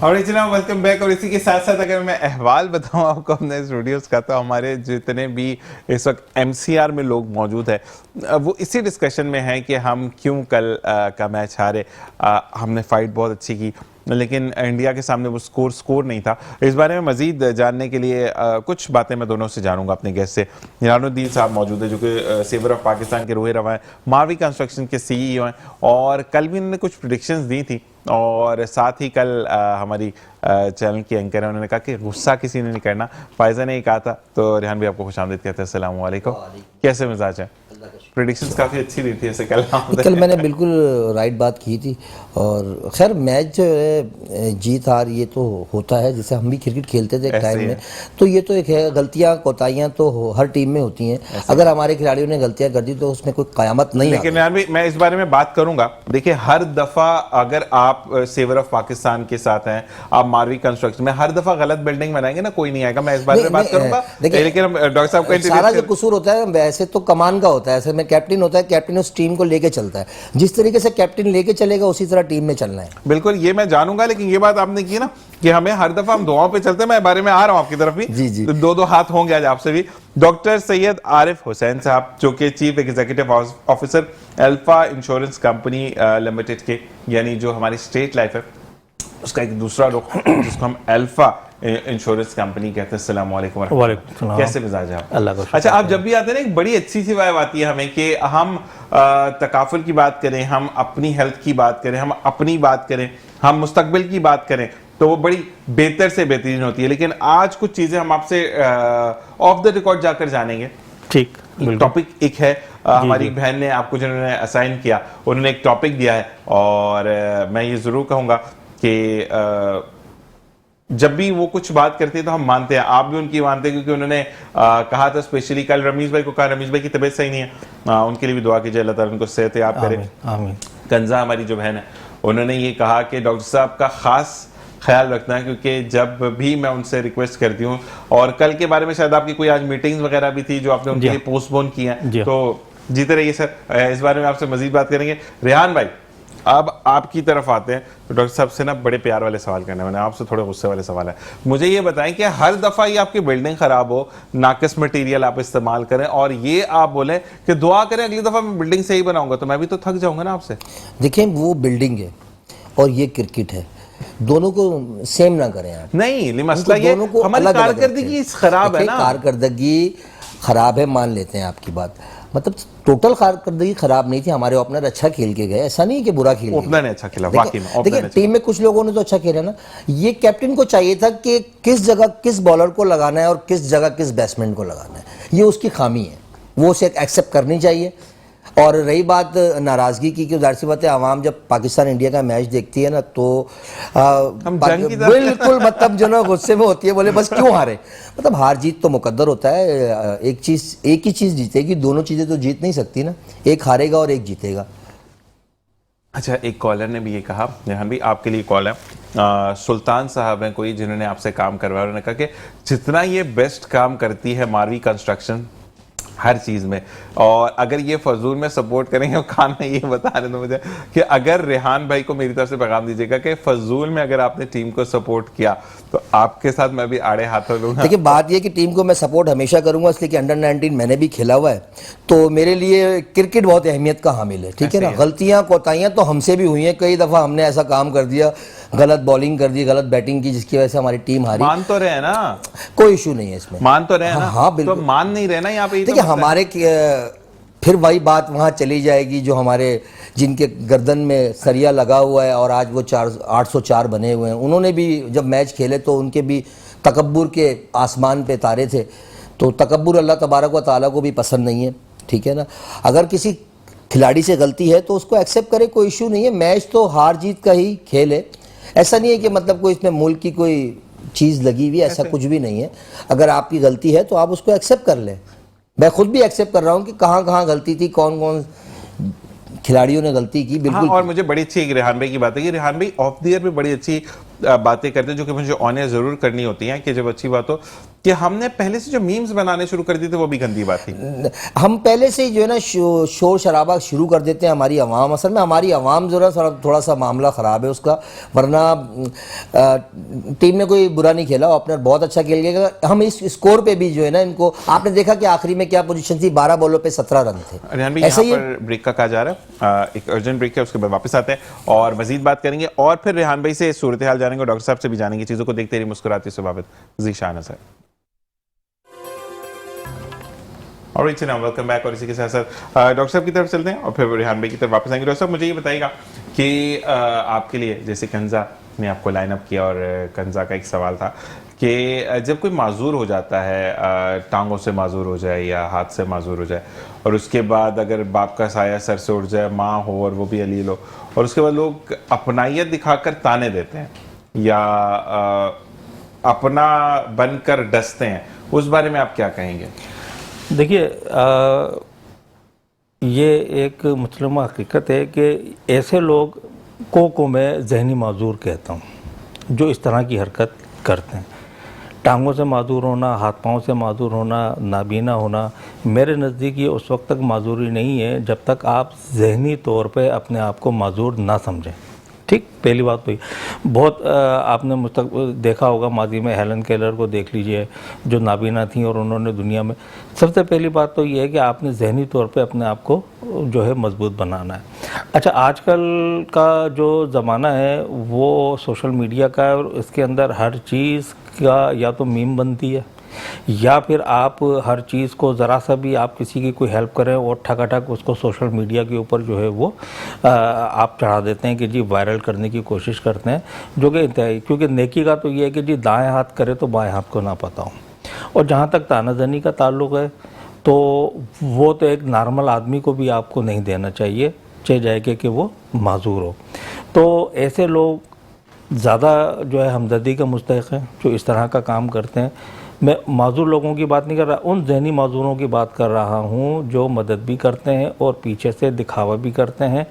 और इतना welcome back. और इसी के साथ साथ अगर मैं अहवाल बताऊं आपको अपने स्टूडियोज़ का, तो हमारे जितने भी इस वक्त एमसीआर में लोग मौजूद हैं वो इसी डिस्कशन में हैं कि हम क्यों कल का मैच हारे। हमने फाइट बहुत अच्छी की लेकिन इंडिया के सामने वो स्कोर नहीं था। इस बारे में मजीद जानने के लिए कुछ बातें मैं दोनों से जानूंगा अपने गेस्ट से। निरानुद्दीन साहब मौजूद है जो कि सेवर ऑफ पाकिस्तान के रोहे रवा हैं, मारवी कंस्ट्रक्शन के सीईओ हैं और कल भी उन्होंने कुछ प्रेडिक्शंस दी थी। और साथ ही कल हमारी चैनल की एंकर है, उन्होंने कहा कि गुस्सा किसी ने नहीं करना, फायजा ने ही कहा था। तो रेहान भी आपको खुशामदीद कहते हैं। अस्सलाम वालेकुम, कैसे मिजाज है? प्रेडिक्शंस काफ़ी अच्छी दी थी ऐसे कल मैंने बिल्कुल राइट बात की थी। और खैर मैच जो है जीत हार ये तो होता है, जैसे हम भी क्रिकेट खेलते थे एक टाइम में, तो ये तो एक है, गलतियां कोताहियां तो हर टीम में होती हैं। अगर हमारे खिलाड़ियों ने गलतियां कर दी तो उसमें कोई कयामत नहीं। लेकिन यार भी मैं इस बारे में बात करूंगा। देखिए हर दफा अगर आप सेवर ऑफ पाकिस्तान के साथ हैं, आप मारवी कंस्ट्रक्शन में हर दफा गलत बिल्डिंग बनाएंगे ना, कोई नहीं आएगा। मैं इस बारे में बात करूंगा। लेकिन डॉक्टर साहब का सारा जो कसूर होता है वैसे तो कमान का होता है, ऐसे में कैप्टन होता है, कैप्टन उस टीम को लेके चलता है। जिस तरीके से कैप्टन लेके चलेगा उसी तरह टीम में चलना है। बिल्कुल, ये मैं जानूंगा। लेकिन ये बात आपने की ना कि हमें हर दफा हम दुआओं पे चलते हैं, मैं बारे में आ रहा हूं आपकी तरफ भी। जी दो हाथ होंगे आज आपसे भी। डॉक्टर सैयद आरिफ हुसैन साहब जो कि chief executive officer alpha insurance company limited के, यानी जो हमारी स्टेट लाइफ है उसका एक दूसरा रुख जिसको हम अल्फा इंश्योरेंस कंपनी कहते हैं। अस्सलाम वालेकुम। वालेकुम। कैसे मिजाज है आप? अल्लाह का। अच्छा, आप जब भी आते हैं ना एक बड़ी अच्छी सी वाइब आती है हमें कि हम तकाफुल की बात करें, हम अपनी हेल्थ की बात करें, हम अपनी बात करें, हम मुस्तकबिल की बात करें, तो वो बड़ी बेहतर से बेहतरीन होती है। लेकिन आज कुछ चीज़ें हम आपसे ऑफ द रिकॉर्ड जाकर जानेंगे। ठीक, टॉपिक एक है हमारी बहन ने आपको जिन्होंने असाइन किया, उन्होंने एक टॉपिक दिया है और मैं ये ज़रूर कहूँगा कि जब भी वो कुछ बात करते हैं तो हम मानते हैं, आप भी उनकी मानते हैं, क्योंकि उन्होंने कहा था स्पेशली कल रमीज भाई को, कहा रमीज भाई की तबीयत सही नहीं है, उनके लिए भी दुआ कीजिए, अल्लाह ताला उनको सेहत याब करे। आमीन। कंजा हमारी जो बहन है, उन्होंने ये कहा कि डॉक्टर साहब का खास ख्याल रखना है, क्योंकि जब भी मैं उनसे रिक्वेस्ट करती हूँ, और कल के बारे में शायद आपकी कोई आज मीटिंग्स वगैरह भी थी जो आपने उनके लिए पोस्टपोन की हैं, तो जीते रहिए सर। इस बारे में आपसे मजीद बात करेंगे। रेहान भाई, अब आपकी तरफ आते हैं तो डॉक्टर साहब से ना बड़े प्यार वाले सवाल करने, मैंने आपसे थोड़े गुस्से वाले सवाल है। मुझे ये बताएं कि हर दफ़ा ये आपकी बिल्डिंग ख़राब हो, नाकिस मटेरियल आप इस्तेमाल करें और ये आप बोलें कि दुआ करें अगली दफ़ा मैं बिल्डिंग सही बनाऊंगा, तो मैं भी तो थक जाऊंगा ना आपसे। देखिए वो बिल्डिंग है और ये क्रिकेट है, दोनों को सेम ना करें आप। नहीं, मसला ये हमारी कारकर्दगी खराब है ना। कारकर्दगी खराब है, मान लेते हैं आपकी बात, मतलब टोटल कारकर्दगी खराब नहीं थी। हमारे ओपनर अच्छा खेल के गए, ऐसा नहीं कि बुरा खेल, ओपनर ने अच्छा खेला वाकई में। देखिए टीम में कुछ लोगों ने तो अच्छा खेला ना। ये कैप्टन को चाहिए था कि किस जगह किस बॉलर को लगाना है और किस जगह किस बैट्समैन को लगाना है, ये उसकी खामी है, वो उसे एक्सेप्ट करनी चाहिए। और रही बात नाराज़गी की, जाहिर सी बात है आवाम जब पाकिस्तान इंडिया का मैच देखती है ना तो बिल्कुल मतलब जो ना गुस्से में होती है, बोले बस क्यों हारे। मतलब हार जीत तो मुकद्दर होता है, एक ही चीज़ जीतेगी, दोनों चीज़ें तो जीत नहीं सकती ना, एक हारेगा और एक जीतेगा। अच्छा, एक कॉलर ने भी ये कहा, यहाँ भी आपके लिए कॉल है, सुल्तान साहब हैं कोई जिन्होंने आपसे काम करवाया, उन्होंने कहा कि जितना ये बेस्ट काम करती है मारवी कंस्ट्रक्शन हर चीज़ में, और अगर ये फजूल में सपोर्ट करेंगे, और खाना ये बता रहे थे मुझे कि अगर रेहान भाई को मेरी तरफ से पैगाम दीजिएगा कि फजूल में अगर आपने टीम को सपोर्ट किया तो आपके साथ मैं भी आड़े हाथों लूंगा। देखिए बात ये कि टीम को मैं सपोर्ट हमेशा करूंगा, इसलिए कि अंडर 19 मैंने भी खेला हुआ है, तो मेरे लिए क्रिकेट बहुत अहमियत का हामिल है। ठीक है ना, गलतियां कोताहियां तो हमसे भी हुई हैं, कई दफ़ा हमने ऐसा काम कर दिया, गलत बॉलिंग कर दी, गलत बैटिंग की, जिसकी वजह से हमारी टीम हारी। मान तो रहे ना, कोई इशू नहीं है इसमें, मान तो रहे ना। हाँ बिल्कुल, तो मान नहीं रहे ना यहाँ पे। देखिए हमारे फिर वही बात वहाँ चली जाएगी जो हमारे जिनके गर्दन में सरिया लगा हुआ है और आज वो 804 बने हुए हैं, उन्होंने भी जब मैच खेले तो उनके भी तकब्बुर के आसमान पे तारे थे, तो तकब्बुर अल्लाह तबारक व तआला को भी पसंद नहीं है। ठीक है ना, अगर किसी खिलाड़ी से गलती है तो उसको एक्सेप्ट करे, कोई इशू नहीं है। मैच तो हार जीत का ही खेल है, ऐसा नहीं है कि मतलब कोई इसमें मुल्क की कोई चीज़ लगी हुई है, ऐसा कुछ भी नहीं है। अगर आपकी गलती है तो आप उसको एक्सेप्ट कर लें। मैं खुद भी एक्सेप्ट कर रहा हूँ कि कहाँ कहाँ गलती थी, कौन कौन खिलाड़ियों ने गलती की। बिल्कुल। हाँ, और मुझे बड़ी अच्छी रेहान भाई की बात है कि रेहान भाई ऑफ द ईयर भी बड़ी अच्छी बातें करते हैं, जो कि मुझे ऑन एयर जरूर करनी होती हैं कि जब अच्छी बात हो कि हमने पहले से जो मीम्स बनाने शुरू कर दिए थे वो भी गंदी बात थी? हम पहले से ही जो है ना शोर शराबा शुरू कर देते हैं हमारी आवाम। असल में हमारी आवाम जो है थोड़ा सा मामला ख़राब है उसका, वरना टीम ने कोई बुरा नहीं खेला, ओपनर बहुत अच्छा खेल गया। हम इस स्कोर पे भी जो है ना, इनको आपने देखा कि आखिरी में क्या पोजीशन थी, 12 बॉलों पे 17 रन थे। रेहान भाई, यहाँ पर ब्रेक का कहा जा रहा है, एक अर्जेंट ब्रेक है, उसके बाद वापस आते हैं और मजीद बात करेंगे और फिर रेहान भाई से सूरत हाल जानेंगे, डॉक्टर साहब से भी जानेंगे, चीज़ों को देखते रहिए मुस्कुराती स्वभावित ज़ीशान है। और वेलकम बैक। और इसी के साथ साथ डॉक्टर साहब की तरफ चलते हैं और फिर रेहान भाई की तरफ वापस आएंगे। डॉक्टर साहब, मुझे ये बताइएगा कि आपके लिए जैसे कंजा ने आपको लाइन अप किया और कंजा का एक सवाल था कि जब कोई माजूर हो जाता है, टांगों से माजूर हो जाए या हाथ से माजूर हो जाए, और उसके बाद अगर बाप का साया सर से उठ जाए, माँ हो और वो भी अलील हो, और उसके बाद लोग अपनाइयत दिखाकर ताने देते हैं या अपना बनकर डसते हैं, उस बारे में आप क्या कहेंगे? देखिए, ये एक मुस्लिम हकीकत है कि ऐसे लोग को मैं जहनी माजूर कहता हूँ जो इस तरह की हरकत करते हैं। टांगों से माजूर होना, हाथ पांव से माजूर होना, नाबीना होना, मेरे नज़दीक ये उस वक्त तक माजूरी नहीं है जब तक आप जहनी तौर पे अपने आप को माजूर ना समझें। ठीक, पहली बात तो बहुत आपने देखा होगा माजी में हेलन केलर को देख लीजिए जो नाबीना थी और उन्होंने दुनिया में, सबसे पहली बात तो ये है कि आपने जहनी तौर पे अपने आप को जो है मजबूत बनाना है। अच्छा, आजकल का जो ज़माना है वो सोशल मीडिया का है और इसके अंदर हर चीज़ का या तो मीम बनती है या फिर आप हर चीज़ को ज़रा सा भी आप किसी की कोई हेल्प करें और ठकाठक उसको सोशल मीडिया के ऊपर जो है वो आप चढ़ा देते हैं कि जी वायरल करने की कोशिश करते हैं, जो कि इंतहाई, क्योंकि नेकी का तो ये है कि जी दाएं हाथ करे तो बाएं हाथ को ना पता हो। और जहाँ तक तानाज़नी का ताल्लुक़ है तो वो तो एक नॉर्मल आदमी को भी आपको नहीं देना चाहिए, चाहे जाए कि वो माजूर हो। तो ऐसे लोग ज़्यादा जो है हमदर्दी का मुस्तहिक़ हैं जो इस तरह का काम करते हैं। मैं माजूर लोगों की बात नहीं कर रहा, उन जहनी माजूरों की बात कर रहा हूँ जो मदद भी करते हैं और पीछे से दिखावा भी करते हैं।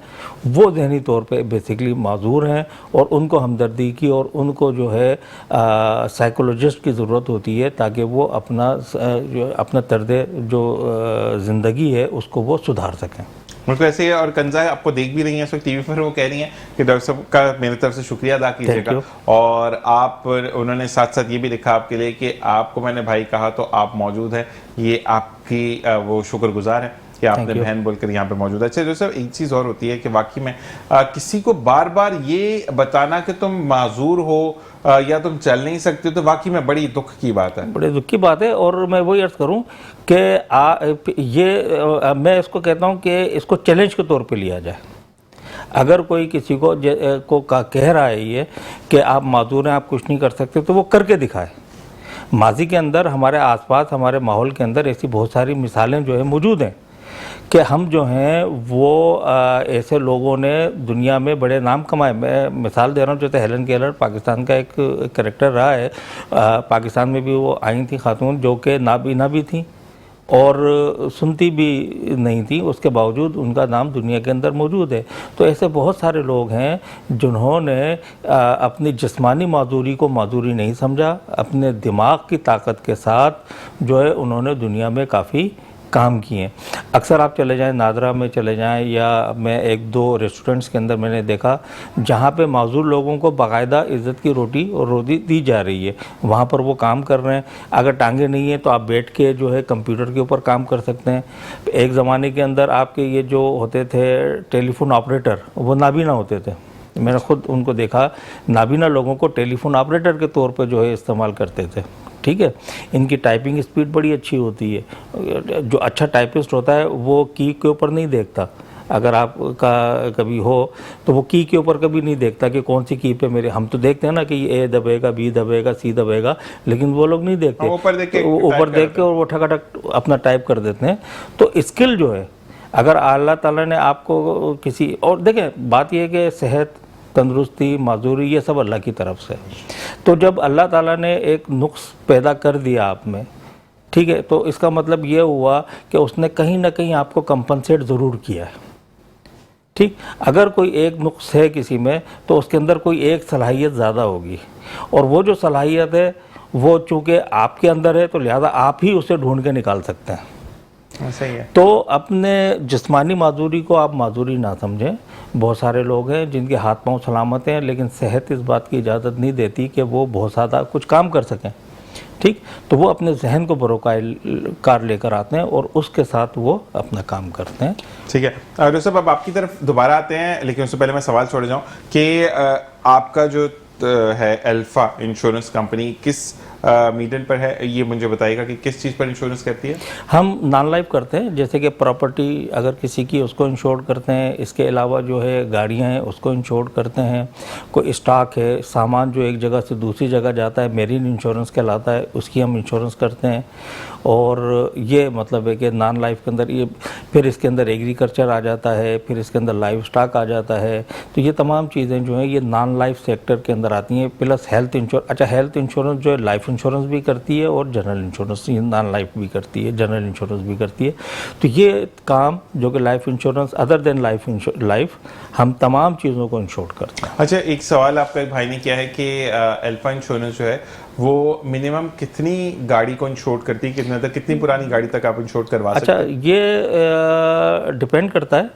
वो जहनी तौर पे बेसिकली माजूर हैं और उनको हमदर्दी की और उनको जो है साइकोलॉजिस्ट की ज़रूरत होती है ताकि वो अपना तर्ज जो ज़िंदगी है उसको वो सुधार सकें। मुझको ऐसे है। और कंजा आपको देख भी रही हैं इस वक्त टीवी पर, वो कह रही हैं कि डॉक्टर साहब का मेरी तरफ से शुक्रिया अदा कीजिएगा। और आप, उन्होंने साथ साथ ये भी लिखा आपके लिए कि आपको मैंने भाई कहा तो आप मौजूद हैं, ये आपकी वो शुक्रगुजार है कि आपने बहन बोलकर यहाँ पे मौजूद है। अच्छा जो सर, एक चीज़ और होती है कि वाकई में किसी को बार बार ये बताना कि तुम माजूर हो या तुम चल नहीं सकते तो वाकई में बड़ी दुख की बात है, बड़ी दुख की बात है। और मैं वही अर्ज़ करूं कि मैं इसको कहता हूं कि इसको चैलेंज के तौर पे लिया जाए। अगर कोई किसी को कह रहा है ये कि आप माजूर हैं, आप कुछ नहीं कर सकते, तो वो करके दिखाए। माजी के अंदर हमारे आसपास, हमारे माहौल के अंदर ऐसी बहुत सारी मिसालें जो है मौजूद हैं कि हम जो हैं वो ऐसे लोगों ने दुनिया में बड़े नाम कमाए। मैं मिसाल दे रहा हूँ, जैसे हेलन केलर पाकिस्तान का एक कैरेक्टर रहा है। पाकिस्तान में भी वो आई थी खातून जो कि नाबीना भी थी और सुनती भी नहीं थी, उसके बावजूद उनका नाम दुनिया के अंदर मौजूद है। तो ऐसे बहुत सारे लोग हैं जिन्होंने अपनी जिस्मानी माजूरी को माजूरी नहीं समझा, अपने दिमाग की ताकत के साथ जो है उन्होंने दुनिया में काफ़ी काम किए। अक्सर आप चले जाएं, नादरा में चले जाएं या मैं एक दो रेस्टोरेंट्स के अंदर मैंने देखा जहाँ पे माजूर लोगों को बाकायदा इज़्ज़त की रोटी और रोटी दी जा रही है, वहाँ पर वो काम कर रहे हैं। अगर टांगे नहीं है तो आप बैठ के जो है कंप्यूटर के ऊपर काम कर सकते हैं। एक ज़माने के अंदर आपके ये जो होते थे टेलीफोन ऑपरेटर, वो नाबीना होते थे। मैंने खुद उनको देखा, नाबीना लोगों को टेलीफोन ऑपरेटर के तौर पर जो है इस्तेमाल करते थे। ठीक है, इनकी टाइपिंग स्पीड बड़ी अच्छी होती है। जो अच्छा टाइपिस्ट होता है वो की के ऊपर नहीं देखता, अगर आपका कभी हो तो वो की के ऊपर कभी नहीं देखता कि कौन सी की पे मेरे, हम तो देखते हैं ना कि ए दबेगा, बी दबेगा, सी दबेगा, लेकिन वो लोग नहीं देखते, ऊपर देख के और वो ठकाठक अपना टाइप कर देते हैं। तो स्किल जो है, अगर अल्लाह ताला ने आपको किसी, और देखें बात यह है कि सेहत, तंदुरुस्ती, माजूरी, ये सब अल्लाह की तरफ से। तो जब अल्लाह ताला ने एक नुक्स पैदा कर दिया आप में, ठीक है, तो इसका मतलब ये हुआ कि उसने कहीं ना कहीं आपको कंपनसेट ज़रूर किया है। ठीक, अगर कोई एक नुक्स है किसी में तो उसके अंदर कोई एक सलाहियत ज़्यादा होगी, और वो जो सलाहियत है वो चूँकि आपके अंदर है तो लिहाजा आप ही उसे ढूंढ के निकाल सकते हैं। सही है। तो अपने जिस्मानी माजूरी को आप माजूरी ना समझें। बहुत सारे लोग हैं जिनके हाथ पांव सलामत हैं, लेकिन सेहत इस बात की इजाज़त नहीं देती कि वो बहुत ज़्यादा कुछ काम कर सकें। ठीक, तो वो अपने जहन को बरोकार लेकर आते हैं और उसके साथ वो अपना काम करते हैं। ठीक है डॉक्टर साहब, अब आपकी तरफ दोबारा आते हैं, लेकिन उससे पहले मैं सवाल छोड़ जाऊं कि आपका जो है अल्फा इंश्योरेंस कंपनी किस मीडियम पर है, ये मुझे बताइएगा कि किस चीज़ पर इंश्योरेंस करती है। हम नॉन लाइफ करते हैं, जैसे कि प्रॉपर्टी अगर किसी की उसको इंश्योर करते हैं, इसके अलावा जो है गाड़ियां हैं उसको इंश्योर करते हैं, कोई स्टॉक है, सामान जो एक जगह से दूसरी जगह जाता है, मेरीन इंश्योरेंस कहलाता है, उसकी हम इंश्योरेंस करते हैं। और ये मतलब है कि नॉन लाइफ के अंदर ये, फिर इसके अंदर एग्रीकल्चर आ जाता है, फिर इसके अंदर लाइफ स्टॉक आ जाता है। तो ये तमाम चीज़ें जो हैं ये नॉन लाइफ सेक्टर के अंदर आती हैं, प्लस हेल्थ इंश्योरेंस। अच्छा, हेल्थ इंश्योरेंस जो है लाइफ इंश्योरेंस भी करती है और जनरल इंश्योरेंस, नॉन लाइफ भी करती है, जनरल इंश्योरेंस भी करती है। तो ये काम जो कि life insurance other than life हम तमाम चीज़ों को इंश्योर करते हैं। अच्छा, एक सवाल आपका एक भाई ने किया है कि अल्फा इंश्योरेंस जो है वो मिनिमम कितनी गाड़ी को इंश्योर करती है, कितने तक, कितनी पुरानी गाड़ी तक आप इंश्योर करवा सकते अच्छा, हैं? ये डिपेंड करता है।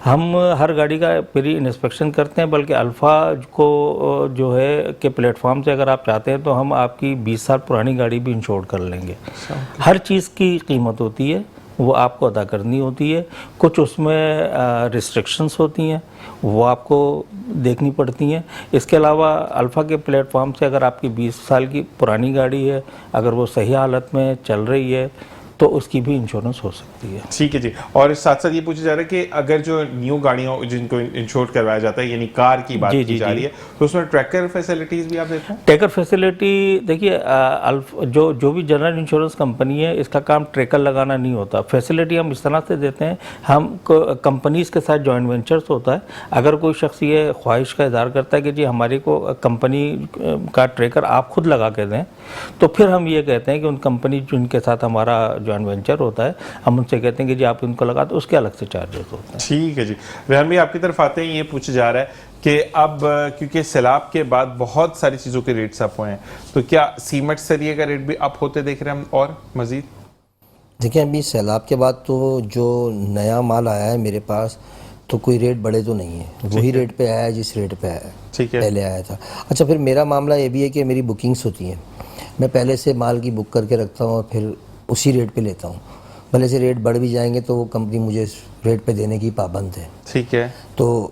हम हर गाड़ी का प्री इंस्पेक्शन करते हैं, बल्कि अल्फ़ा को जो है के प्लेटफॉर्म से अगर आप चाहते हैं तो हम आपकी 20 साल पुरानी गाड़ी भी इंश्योर कर लेंगे। हर चीज़ की कीमत होती है, वो आपको अदा करनी होती है। कुछ उसमें रिस्ट्रिक्शंस होती हैं, वो आपको देखनी पड़ती हैं। इसके अलावा अल्फ़ा के प्लेटफॉर्म से अगर आपकी 20 साल की पुरानी गाड़ी है, अगर वो सही हालत में चल रही है तो उसकी भी इंश्योरेंस हो सकती है। ठीक है जी। और साथ साथ ये पूछा जा रहा है कि अगर जो न्यू गाड़ियों जिनको इंश्योर करवाया जाता है, यानी कार की बात की जा रही है, तो उसमें ट्रैकर फैसिलिटीज भी आप देते हैं? ट्रैकर फैसिलिटी देखिए, जो भी जनरल इंश्योरेंस कंपनी है इसका काम ट्रैकर लगाना नहीं होता। फैसिलिटी हम इस तरह से देते हैं, हम कंपनीज के साथ जॉइंट वेंचर्स होता है। अगर कोई शख्स ये ख्वाहिश का इज़हार करता है कि जी हमारी को कंपनी का ट्रैकर आप खुद लगा के दें, तो फिर हम ये कहते हैं कि उन कंपनी जिनके साथ हमारा जॉइंट वेंचर होता है, हम उनसे कहते हैं कि जी आप इनको लगा दो, उसके अलग से चार्जेस होते हैं। ठीक है जी। रेहान भाई, आपकी तरफ आते हैं, ये पूछा जा रहा है कि अब क्योंकि सैलाब के बाद बहुत सारी चीज़ों के रेट्स अप हुए हैं, तो क्या सीमेंट सरिये का रेट भी अप होते देख रहे हैं हम और मज़ीद? देखिए, अभी सैलाब के बाद तो जो नया माल आया है मेरे पास, तो कोई रेट बढ़े तो नहीं है, वही रेट पे आया है जिस रेट पे आया ठीक है। पहले आया था। अच्छा, फिर मेरा मामला ये भी है कि मेरी बुकिंग्स होती हैं, मैं पहले से माल की बुक करके रखता हूँ और फिर उसी रेट पे लेता हूँ। भले से रेट बढ़ भी जाएंगे तो वो कंपनी मुझे इस रेट पे देने की पाबंद है। ठीक है। तो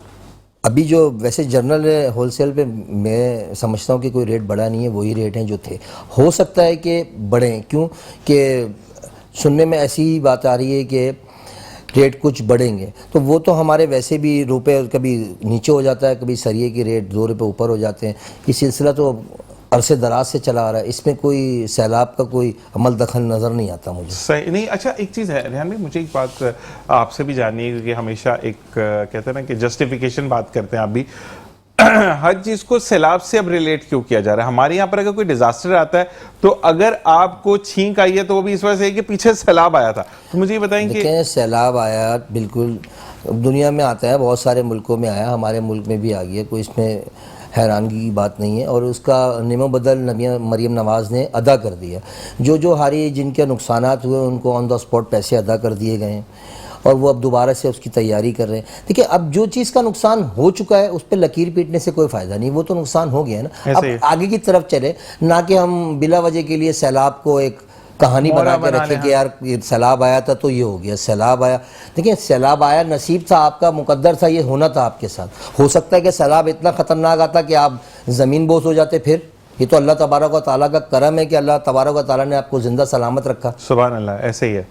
अभी जो वैसे जनरल होलसेल पे मैं समझता हूँ कि कोई रेट बढ़ा नहीं है, वही रेट हैं जो थे। हो सकता है कि बढ़ें, क्यों कि सुनने में ऐसी ही बात आ रही है कि रेट कुछ बढ़ेंगे, तो वो तो हमारे वैसे भी रुपए कभी नीचे हो जाता है, कभी सरिये के रेट 2 रुपये ऊपर हो जाते हैं। ये सिलसिला तो अरसे दराज से चला आ रहा है, इसमें कोई सैलाब का कोई अमल दखल नज़र नहीं आता मुझे। सही नहीं। अच्छा, एक चीज़ है रेहान भाई, मुझे एक बात आपसे भी जाननी है, क्योंकि हमेशा एक कहते हैं ना कि जस्टिफिकेशन बात करते हैं आप भी हर चीज़ को सैलाब से अब रिलेट क्यों किया जा रहा है? हमारे यहाँ पर अगर कोई डिजास्टर आता है तो अगर आपको छींक आई है तो वो भी इस वजह से है कि पीछे सैलाब आया था। तो मुझे ये बताएं कि सैलाब आया, बिल्कुल दुनिया में आता है, बहुत सारे मुल्कों में आया, हमारे मुल्क में भी आ गया, कोई इसमें हैरानगी की बात नहीं है। और उसका निमो बदल मरीम नवाज़ ने अदा कर दिया। जो हारी जिनके नुकसानात हुए उनको ऑन द स्पॉट पैसे अदा कर दिए गए हैं और वो अब दोबारा से उसकी तैयारी कर रहे हैं। देखिए, अब जो चीज़ का नुकसान हो चुका है उस पर लकीर पीटने से कोई फ़ायदा नहीं, वो तो नुकसान हो गया है ना। अब आगे की तरफ चले, ना कि हम बिला वजह के लिए सैलाब को एक कहानी बना के रखें कि यार सैलाब आया था तो ये हो गया, सैलाब आया। देखिए, सैलाब आया, नसीब था आपका, मुकद्दर था, ये होना था आपके साथ। हो सकता है कि सैलाब इतना ख़तरनाक आता कि आप ज़मीन बोस हो जाते, फिर ये तो अल्लाह तबारक व तआला का करम है कि अल्लाह तबारक व तआला ने आपको ज़िंदा सलामत रखा। सुभान अल्लाह, ऐसे ही है,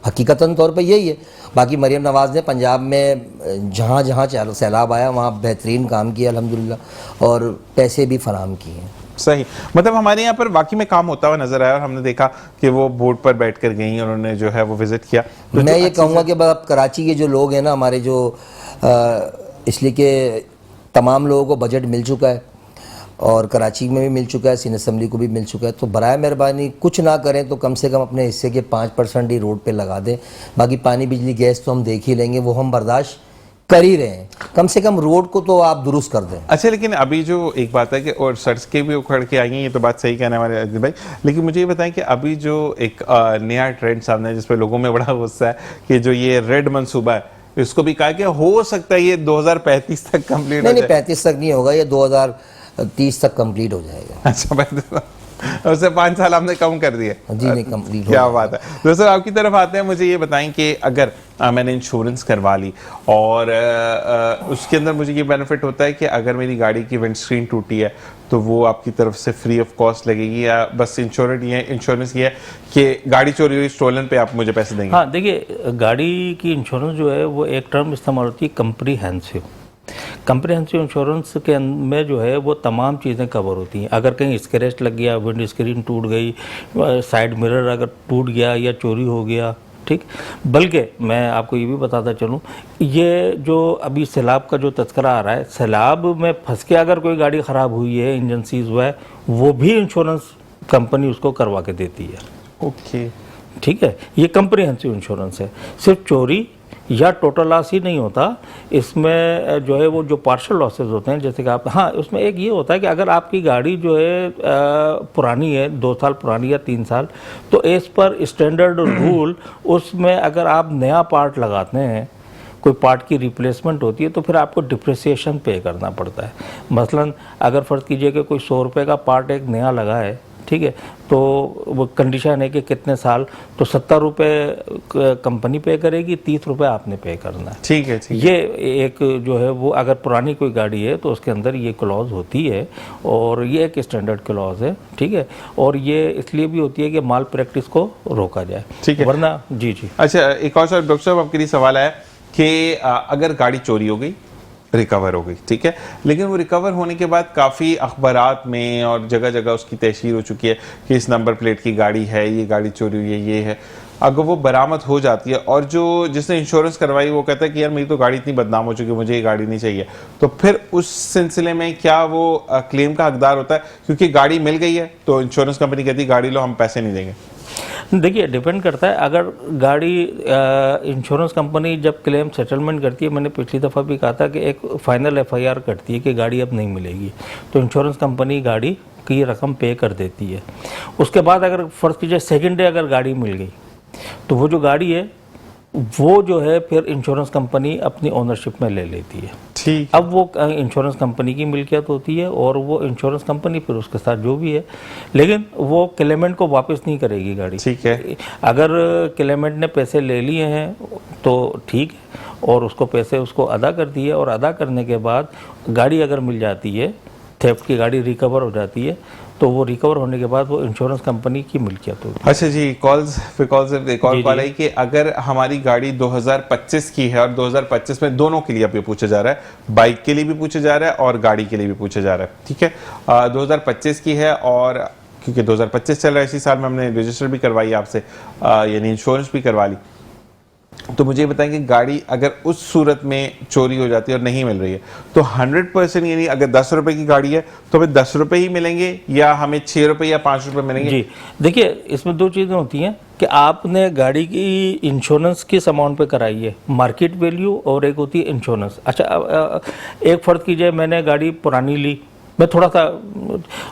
हकीकतन तौर पे यही है। बाकी मरीम नवाज़ ने पंजाब में जहाँ जहाँ सैलाब आया वहाँ बेहतरीन काम किया अल्हम्दुलिल्लाह, और पैसे भी फराहम किए हैं। सही। मतलब हमारे यहाँ पर वाकई में काम होता हुआ नजर आया और हमने देखा कि वो बोर्ड पर बैठ कर गई, उन्होंने जो है वो विजिट किया। तो मैं ये कहूँगा कि अब कराची के जो लोग हैं ना हमारे, जो इसलिए कि तमाम लोगों को बजट मिल चुका है और कराची में भी मिल चुका है, सिंध असम्बली को भी मिल चुका है, तो बराए मेहरबानी कुछ ना करें तो कम से कम अपने हिस्से के 5% ही रोड पे लगा दें। बाकी पानी बिजली गैस तो हम देख ही लेंगे, वो हम बर्दाश्त कर ही रहे हैं, कम से कम रोड को तो आप दुरुस्त कर दें। अच्छा, लेकिन अभी जो एक बात है कि और सड़कें भी उखड़ के आई हैं, ये तो बात सही कहने वाले अजीत भाई, लेकिन मुझे ये बताएं कि अभी जो एक नया ट्रेंड सामने है जिस पे लोगों में बड़ा गुस्सा है कि जो ये रेड मनसूबा है, इसको भी कहा कि हो सकता है ये 2035 तक कंप्लीट हो नहीं, जाए। 35 तक नहीं होगा, ये 2030 तक कंप्लीट हो जाएगा। अच्छा, उससे 5 साल हमने कम कर दिए। जी नहीं, कंप्लीट। क्या बात है। दोस्तों, आपकी तरफ आते हैं, मुझे ये बताएं कि अगर मैंने इंश्योरेंस करवा ली और उसके अंदर मुझे ये बेनिफिट होता है कि अगर मेरी गाड़ी की विंडस्क्रीन टूटी है तो वो आपकी तरफ से फ्री ऑफ कॉस्ट लगेगी, या बस इंश्योरेंस ये है कि गाड़ी चोरी हुई, स्टोलन पे आप मुझे पैसे देंगे? हाँ, देखिए, गाड़ी की इंश्योरेंस जो है वो एक टर्म इस्तेमाल होती है कंप्रीहेंसिव इंश्योरेंस के में जो है वो तमाम चीज़ें कवर होती हैं। अगर कहीं स्क्रैच लग गया, विंड स्क्रीन टूट गई, साइड मिरर अगर टूट गया या चोरी हो गया, ठीक। बल्कि मैं आपको ये भी बताता चलूँ, ये जो अभी सैलाब का जो तस्करा आ रहा है, सैलाब में फंस के अगर कोई गाड़ी ख़राब हुई है, इंजन सीज हुआ है, वो भी इंश्योरेंस कंपनी उसको करवा के देती है। ओके, ठीक है, ये कंप्रीहेंसिव इंश्योरेंस है। सिर्फ चोरी या टोटल लॉस ही नहीं होता, इसमें जो है वो जो पार्शियल लॉसेस होते हैं, जैसे कि आप, हाँ, उसमें एक ये होता है कि अगर आपकी गाड़ी जो है पुरानी है, 2 साल पुरानी या 3 साल, तो एज पर स्टैंडर्ड रूल उसमें अगर आप नया पार्ट लगाते हैं, कोई पार्ट की रिप्लेसमेंट होती है, तो फिर आपको डिप्रिसिएशन पे करना पड़ता है। मसलन अगर फ़र्ज़ कीजिए कि कोई 100 रुपये का पार्ट एक नया लगा है, ठीक है, तो वो कंडीशन है कि कितने साल, तो 70 रुपये कंपनी पे करेगी, 30 रुपये आपने पे करना है। ठीक है, ठीक है। ये एक जो है वो अगर पुरानी कोई गाड़ी है तो उसके अंदर ये क्लॉज होती है, और ये एक स्टैंडर्ड क्लॉज है, ठीक है, और ये इसलिए भी होती है कि माल प्रैक्टिस को रोका जाए, ठीक है, वरना जी जी। अच्छा, एक और डॉक्टर साहब आपके लिए सवाल है कि अगर गाड़ी चोरी हो गई, रिकवर हो गई, ठीक है, लेकिन वो रिकवर होने के बाद काफ़ी अखबारात में और जगह जगह उसकी तशहीर हो चुकी है कि इस नंबर प्लेट की गाड़ी है, ये गाड़ी चोरी हुई है, ये है। अगर वो बरामद हो जाती है और जो जिसने इंश्योरेंस करवाई वो कहता है कि यार मेरी तो गाड़ी इतनी बदनाम हो चुकी है, मुझे ये गाड़ी नहीं चाहिए, तो फिर उस सिलसिले में क्या वो क्लेम का हकदार होता है? क्योंकि गाड़ी मिल गई है तो इंश्योरेंस कंपनी कहती है गाड़ी लो, हम पैसे नहीं देंगे। देखिए, डिपेंड करता है। अगर गाड़ी इंश्योरेंस कंपनी जब क्लेम सेटलमेंट करती है, मैंने पिछली दफ़ा भी कहा था कि एक फाइनल FIR करती है कि गाड़ी अब नहीं मिलेगी, तो इंश्योरेंस कंपनी गाड़ी की रकम पे कर देती है। उसके बाद अगर फ़र्ज़ कीजिए सेकेंड डे अगर गाड़ी मिल गई, तो वो जो गाड़ी है वो जो है फिर इंश्योरेंस कंपनी अपनी ओनरशिप में ले लेती है। ठीक, अब वो इंश्योरेंस कंपनी की मिल्कियत होती है और वो इंश्योरेंस कंपनी फिर उसके साथ जो भी है, लेकिन वो क्लेमेंट को वापस नहीं करेगी गाड़ी। ठीक है। अगर क्लेमेंट ने पैसे ले लिए हैं तो ठीक है, और उसको पैसे उसको अदा कर दिए, और अदा करने के बाद गाड़ी अगर मिल जाती है, थेफ्ट की गाड़ी रिकवर हो जाती है, तो वो रिकवर होने के बाद वो इंश्योरेंस कंपनी की मिल्कियत होगी। अच्छा जी, कॉल्स एक और कॉल आई कि अगर हमारी गाड़ी 2025 की है और 2025 में दोनों के लिए अब ये पूछा जा रहा है, बाइक के लिए भी पूछा जा रहा है और गाड़ी के लिए भी पूछा जा रहा है, ठीक है, 2025 की है, और क्योंकि 2025 चल रहा है, इसी साल में हमने रजिस्टर भी करवाई आपसे, यानी इंश्योरेंस भी करवा ली, तो मुझे बताएं कि गाड़ी अगर उस सूरत में चोरी हो जाती है और नहीं मिल रही है, तो 100% यानी अगर 10 रुपए की गाड़ी है तो हमें 10 रुपए ही मिलेंगे या हमें 6 रुपए या 5 रुपए मिलेंगे? जी, देखिए, इसमें 2 चीज़ें होती हैं कि आपने गाड़ी की इंश्योरेंस किस अमाउंट पे कराई है, मार्केट वैल्यू, और एक होती है इंश्योरेंस। अच्छा, एक फ़र्ज़ कीजिए मैंने गाड़ी पुरानी ली, मैं थोड़ा सा,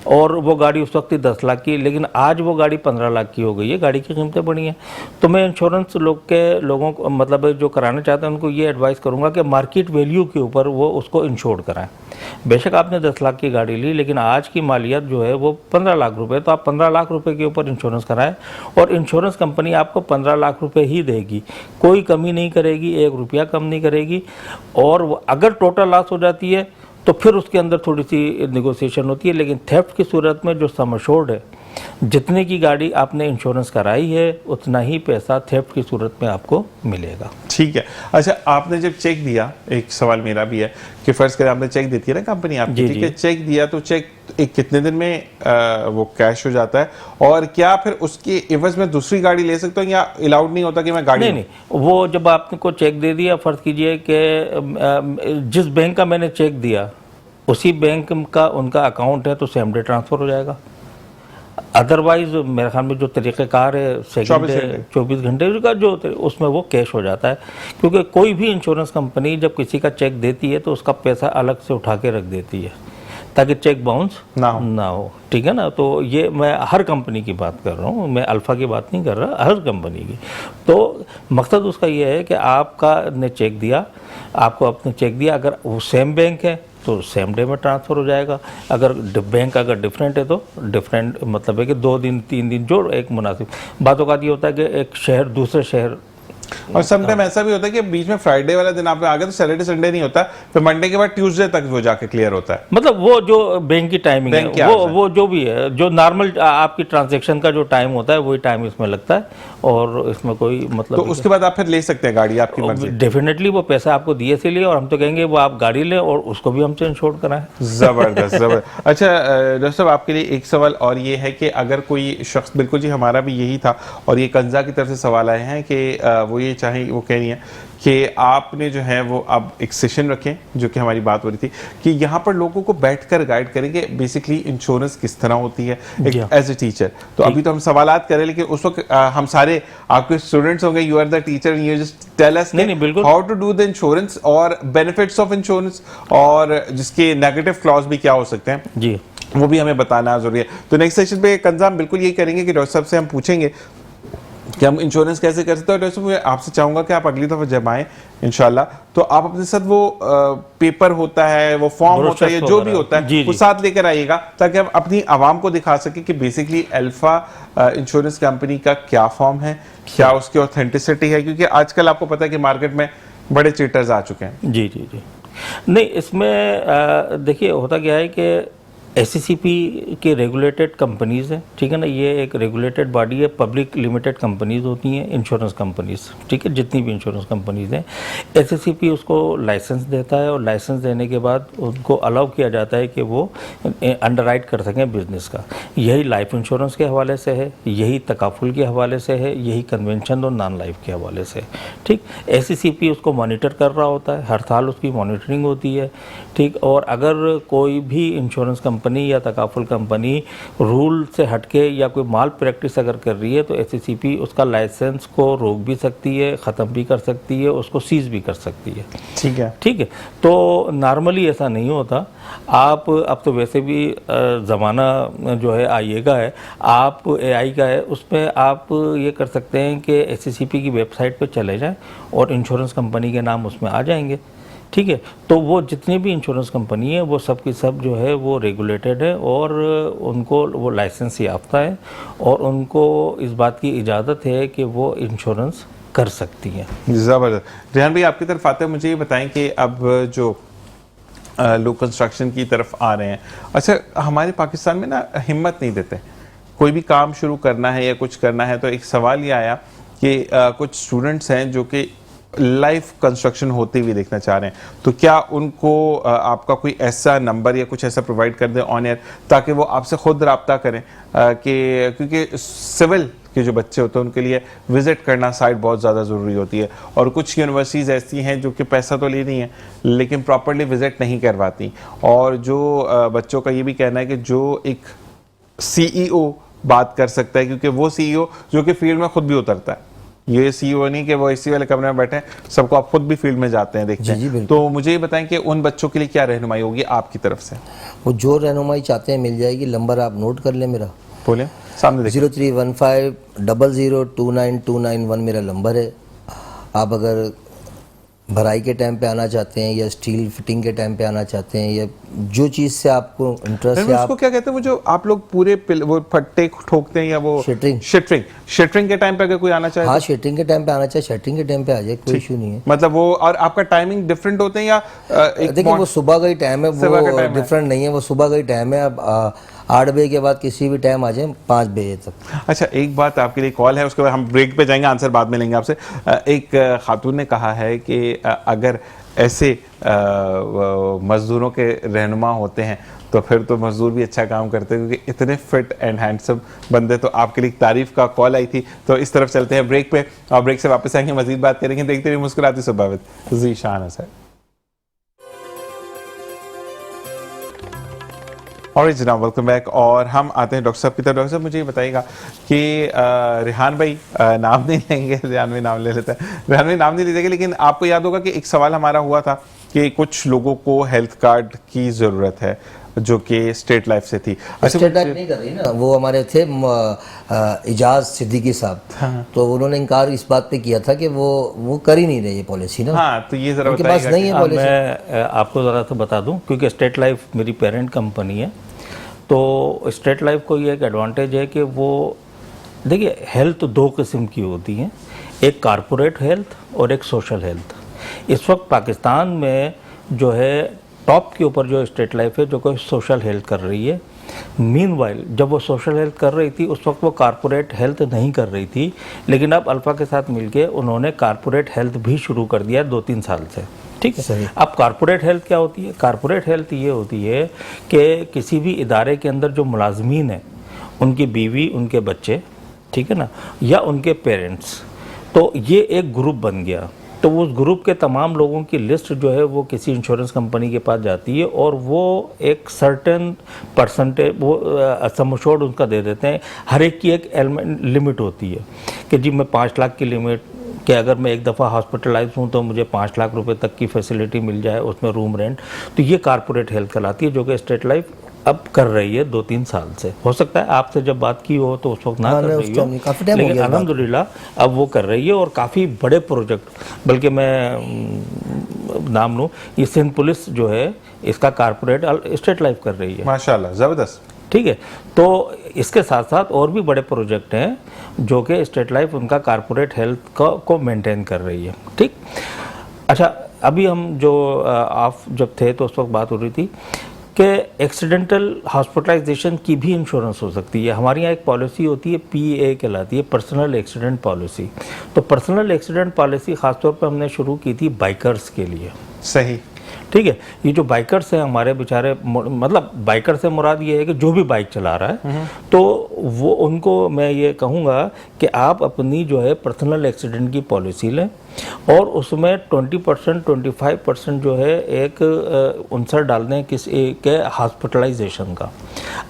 और वो गाड़ी उस वक्त 10 लाख की, लेकिन आज वो गाड़ी 15 लाख की हो गई है, गाड़ी की कीमतें बढ़ी हैं, तो मैं इंश्योरेंस लोगों को, मतलब जो कराना चाहते हैं उनको ये एडवाइस करूंगा कि मार्केट वैल्यू के ऊपर वो उसको इंश्योर कराएं। बेशक आपने 10 लाख की गाड़ी ली, लेकिन आज की मालियत जो है वो 15 लाख रुपए, तो आप 15 लाख रुपए के ऊपर इंश्योरेंस कराएं, और इंश्योरेंस कंपनी आपको 15 लाख रुपए ही देगी, कोई कमी नहीं करेगी, 1 रुपया कम नहीं करेगी। और अगर टोटल लॉस हो जाती है तो फिर उसके अंदर थोड़ी सी नेगोशिएशन होती है, लेकिन थेफ्ट की सूरत में जो सम एश्योर्ड है, जितने की गाड़ी आपने इंश्योरेंस कराई है उतना ही पैसा थेफ्ट की सूरत में आपको मिलेगा। ठीक है। अच्छा, आपने जब चेक दिया, एक सवाल मेरा भी है कि फर्ज करें आपने चेक देती है ना कंपनी आपकी, ठीक है, चेक दिया तो चेक एक कितने दिन में वो कैश हो जाता है, और क्या फिर उसके एवज में दूसरी गाड़ी ले सकता हूँ या अलाउड नहीं होता कि मैं गाड़ी? नहीं, वो जब आपको चेक दे दिया, फर्ज कीजिए कि जिस बैंक का मैंने चेक दिया उसी बैंक का उनका अकाउंट है, तो सेम डे ट्रांसफ़र हो जाएगा। अदरवाइज मेरे ख्याल में जो तरीक़ेकार है 24 घंटे का जो उसमें वो कैश हो जाता है, क्योंकि कोई भी इंश्योरेंस कंपनी जब किसी का चेक देती है तो उसका पैसा अलग से उठा के रख देती है ताकि चेक बाउंस ना हो। ठीक है ना, तो ये मैं हर कंपनी की बात कर रहा हूँ, मैं अल्फ़ा की बात नहीं कर रहा, हर कंपनी की। तो मकसद उसका ये है कि आपका ने चेक दिया, आपको आपने चेक दिया, अगर वो सेम बैंक है तो सेम डे में ट्रांसफ़र हो जाएगा, अगर बैंक अगर डिफरेंट है तो डिफरेंट, मतलब है कि 2 दिन 3 दिन जो एक मुनासिब। बातों का ये होता है कि एक शहर दूसरे शहर, और समटाइम ऐसा भी होता है कि बीच में फ्राइडे वाला दिन आप आ गए तो सैटरडे संडे नहीं होता, फिर मंडे के बाद ट्यूसडे तक वो जाके क्लियर होता है। मतलब वो जो बैंक की टाइमिंग है वो जो भी है, जो नॉर्मल आपकी ट्रांजैक्शन का जो टाइम होता है वही टाइम इसमें लगता है, और इसमें कोई मतलब तो उसके बाद आप फिर ले सकते हैं गाड़ी, आपकी मर्जी। डेफिनेटली वो पैसा आपको दिए से लिए, और हम तो कहेंगे वो आप गाड़ी लें और उसको भी हमसे इंश्योर कराएं। जबरदस्त जबरदस्त। अच्छा डॉक्टर साहब, आपके लिए एक सवाल और ये है कि अगर कोई शख्स, बिल्कुल जी हमारा भी यही था, और ये कंजा की तरफ से सवाल आए हैं कि वो ये चाहे, वो कह रही हैं कि आपने जो है वो अब एक सेशन रखें, जो कि हमारी बात हो रही थी कि यहाँ पर लोगों को बैठकर गाइड करेंगे बेसिकली इंश्योरेंस किस तरह होती है एज ए टीचर। तो अभी तो हम सवालात करें, लेकिन उस वक्त हम सारे आपके स्टूडेंट्स होंगे, you are the teacher, you just tell us how to do the insurance और बेनिफिट्स ऑफ इंश्योरेंस, और जिसके नेगेटिव क्लॉज भी क्या हो सकते हैं जी, वो भी हमें बताना जरूरी है। तो नेक्स्ट सेशन पे कंजा हम बिल्कुल यही करेंगे कि डॉक्टर साहब से हम पूछेंगे कि हम इंश्योरेंस कैसे कर सकते हैं। डॉक्टर साहब, मैं आपसे चाहूंगा कि आप अगली दफा जब आए इंशाल्लाह, तो आप अपने साथ वो पेपर होता है, वो फॉर्म होता है, जो भी होता है वो साथ लेकर आइएगा, ताकि हम अपनी आवाम को दिखा सके कि बेसिकली अल्फा इंश्योरेंस कंपनी का क्या फॉर्म है, क्या उसकी ऑथेंटिसिटी है, क्योंकि आजकल आपको पता है कि मार्केट में बड़े चीटर्स आ चुके हैं। जी जी जी, नहीं इसमें देखिए होता क्या है कि SCCP के रेगुलेटेड कंपनीज़ हैं, ठीक है ना, ये एक रेगुलेटेड बॉडी है, पब्लिक लिमिटेड कंपनीज़ होती हैं इंश्योरेंस कंपनीज़, ठीक है, जितनी भी इंश्योरेंस कंपनीज़ हैं। SCCP उसको लाइसेंस देता है, और लाइसेंस देने के बाद उनको अलाउ किया जाता है कि वो अंडरराइट कर सकें बिजनेस का। यही लाइफ इंश्योरेंस के हवाले से है, यही तकाफुल के हवाले से है, यही कन्वेंशन और नॉन लाइफ के हवाले से, ठीक। SCCP उसको मॉनिटर कर रहा होता है, हर साल उसकी मॉनिटरिंग होती है, ठीक। और अगर कोई भी इंश्योरेंस कंपनी या तकाफुल कंपनी रूल से हटके या कोई माल प्रैक्टिस अगर कर रही है तो SCCP उसका लाइसेंस को रोक भी सकती है, ख़त्म भी कर सकती है, उसको सीज भी कर सकती है। ठीक है, ठीक है। तो नॉर्मली ऐसा नहीं होता। आप अब तो वैसे भी ज़माना जो है AI का है, आप AI का है, उसमें आप ये कर सकते हैं कि SCCP की वेबसाइट पर चले जाएँ और इंश्योरेंस कंपनी के नाम उसमें आ जाएंगे, ठीक है। तो वो जितनी भी इंश्योरेंस कंपनी है वो सब की सब जो है वो रेगुलेटेड है, और उनको वो लाइसेंस याफ्ता है, और उनको इस बात की इजाज़त है कि वो इंश्योरेंस कर सकती हैं। ज़बरदस्त। रेहान भाई, आपकी तरफ आते हैं, मुझे ये बताएं कि अब जो लोग कंस्ट्रक्शन की तरफ आ रहे हैं, अच्छा हमारे पाकिस्तान में ना हिम्मत नहीं देते, कोई भी काम शुरू करना है या कुछ करना है, तो एक सवाल ये आया कि कुछ स्टूडेंट्स हैं जो कि लाइव कंस्ट्रक्शन होते हुए देखना चाह रहे हैं, तो क्या उनको आपका कोई ऐसा नंबर या कुछ ऐसा प्रोवाइड कर दें ऑन एयर, ताकि वो आपसे खुद रब्ता करें, कि क्योंकि सिविल के जो बच्चे होते हैं उनके लिए विज़िट करना साइट बहुत ज़्यादा ज़रूरी होती है, और कुछ यूनिवर्सिटीज़ ऐसी हैं जो कि पैसा तो ले रही हैं लेकिन प्रॉपरली विज़िट नहीं करवाती, और जो बच्चों का ये भी कहना है कि जो एक CEO बात कर सकता है, क्योंकि वो CEO जो कि फील्ड में खुद भी उतरता है, ये CEO नहीं कि वो AC वाले कमरे में बैठे हैं, सबको आप खुद भी फील्ड में जाते हैं, देखते हैं। तो मुझे ये बताएं कि उन बच्चों के लिए क्या रहनुमाई होगी आपकी तरफ से? वो जो रहनुमाई चाहते हैं मिल जाएगी। नंबर आप नोट कर लें मेरा, बोले सामने 031500292991 मेरा नंबर है। आप अगर भराई के टाइम पे आना चाहते हैं या स्टील फिटिंग के टाइम पे आना चाहते हैं, या जो चीज़ से आपको इंटरेस्ट है, उसको क्या कहते हैं वो जो आप लोग पूरे वो फट्टे ठोकते हैं, या वो शटरिंग के टाइम पे अगर कोई आना चाहे? हाँ, शटरिंग के टाइम पे आना चाहे शटरिंग के टाइम पे आ जाए, कोई इशू नहीं है। मतलब वो, और आपका टाइमिंग डिफरेंट होते हैं या देखिए वो सुबह का ही टाइम है, वो डिफरेंट नहीं है, वो सुबह का ही टाइम है। अब 8 बजे के बाद किसी भी टाइम आ जाए 5 बजे तक। अच्छा, एक बात आपके लिए कॉल है, उसके बाद हम ब्रेक पे जाएंगे, आंसर बाद में लेंगे आपसे। एक खातून ने कहा है कि अगर ऐसे मजदूरों के रहनुमा होते हैं तो फिर तो मजदूर भी अच्छा काम करते हैं, क्योंकि इतने फिट एंड हैंडसम बंदे। तो आपके लिए तारीफ का कॉल आई थी, तो इस तरफ चलते हैं ब्रेक पे, और ब्रेक से वापस आएंगे, मजीद बात करेंगे। देखते रहिए मुस्कुराती सुबह विद ज़ीशान हसन। और जनाब वेलकम बैक। और हम आते हैं डॉक्टर साहब की तरफ। डॉक्टर साहब मुझे ये बताइएगा कि रेहान भाई, नाम नहीं लेंगे, रेहान भाई नाम ले लेते हैं, रेहान भाई नाम नहीं लीजिएगा, लेकिन आपको याद होगा कि एक सवाल हमारा हुआ था कि कुछ लोगों को हेल्थ कार्ड की ज़रूरत है जो कि स्टेट लाइफ से थी। स्टेट लाइफ नहीं कर रही ना, वो हमारे थे इजाज सिद्दीकी साहब। हाँ। तो उन्होंने इनकार इस बात पे किया था कि वो कर ही नहीं रहे ये पॉलिसी ना। हाँ, तो ये जरा उनके पास नहीं है पॉलिसी। मैं आपको ज़रा सा बता दूं, क्योंकि स्टेट लाइफ मेरी पेरेंट कंपनी है, तो स्टेट लाइफ को ये एक एडवांटेज है कि वो, देखिए, हेल्थ दो किस्म की होती हैं, एक कारपोरेट हेल्थ और एक सोशल हेल्थ। इस वक्त पाकिस्तान में जो है टॉप के ऊपर जो स्टेट लाइफ है जो कोई सोशल हेल्थ कर रही है। मीनवाइल जब वो सोशल हेल्थ कर रही थी उस वक्त वो कारपोरेट हेल्थ नहीं कर रही थी, लेकिन अब अल्फा के साथ मिलके उन्होंने कारपोरेट हेल्थ भी शुरू कर दिया 2-3 साल से। ठीक है। अब कारपोरेट हेल्थ क्या होती है? कारपोरेट हेल्थ ये होती है कि किसी भी इदारे के अंदर जो मुलाजमीन हैं, उनकी बीवी, उनके बच्चे, ठीक है ना, या उनके पेरेंट्स, तो ये एक ग्रुप बन गया। तो उस ग्रुप के तमाम लोगों की लिस्ट जो है वो किसी इंश्योरेंस कंपनी के पास जाती है और वो एक सर्टेन परसेंटेज वो सम एश्योर्ड उनका दे देते हैं। हर एक की एक लिमिट होती है कि जी मैं 5 लाख की लिमिट, कि अगर मैं एक दफ़ा हॉस्पिटलाइज हूँ तो मुझे 5 लाख रुपए तक की फैसिलिटी मिल जाए, उसमें रूम रेंट। तो ये कारपोरेट हेल्थ कहलाती है, जो कि स्टेट लाइफ अब कर रही है 2-3 साल से। हो सकता है आपसे जब बात की हो तो उस वक्त ना कर रही हो, लेकिन अल्हम्दुलिल्लाह अब वो कर रही है और काफ़ी बड़े प्रोजेक्ट, बल्कि मैं नाम लूँ, ये सिंध पुलिस जो है इसका कारपोरेट स्टेट लाइफ कर रही है। माशाल्लाह, ज़बरदस्त। ठीक है। तो इसके साथ साथ और भी बड़े प्रोजेक्ट हैं जो कि स्टेट लाइफ उनका कारपोरेट हेल्थ को मेंटेन कर रही है। ठीक। अच्छा, अभी हम जो आप जब थे तो उस वक्त बात हो रही थी कि एक्सीडेंटल हॉस्पिटलाइजेशन की भी इंश्योरेंस हो सकती है। हमारे यहाँ एक पॉलिसी होती है, PA कहलाती है, पर्सनल एक्सीडेंट पॉलिसी। तो पर्सनल एक्सीडेंट पॉलिसी ख़ासतौर पर हमने शुरू की थी बाइकर्स के लिए। सही। ठीक है। ये जो बाइकर्स हैं हमारे बेचारे, मतलब बाइकर से मुराद ये है कि जो भी बाइक चला रहा है, तो वो उनको मैं ये कहूँगा कि आप अपनी जो है पर्सनल एक्सीडेंट की पॉलिसी लें और उसमें 20% 25% जो है एक अंसर डाल दें किस के हॉस्पिटलाइजेशन का।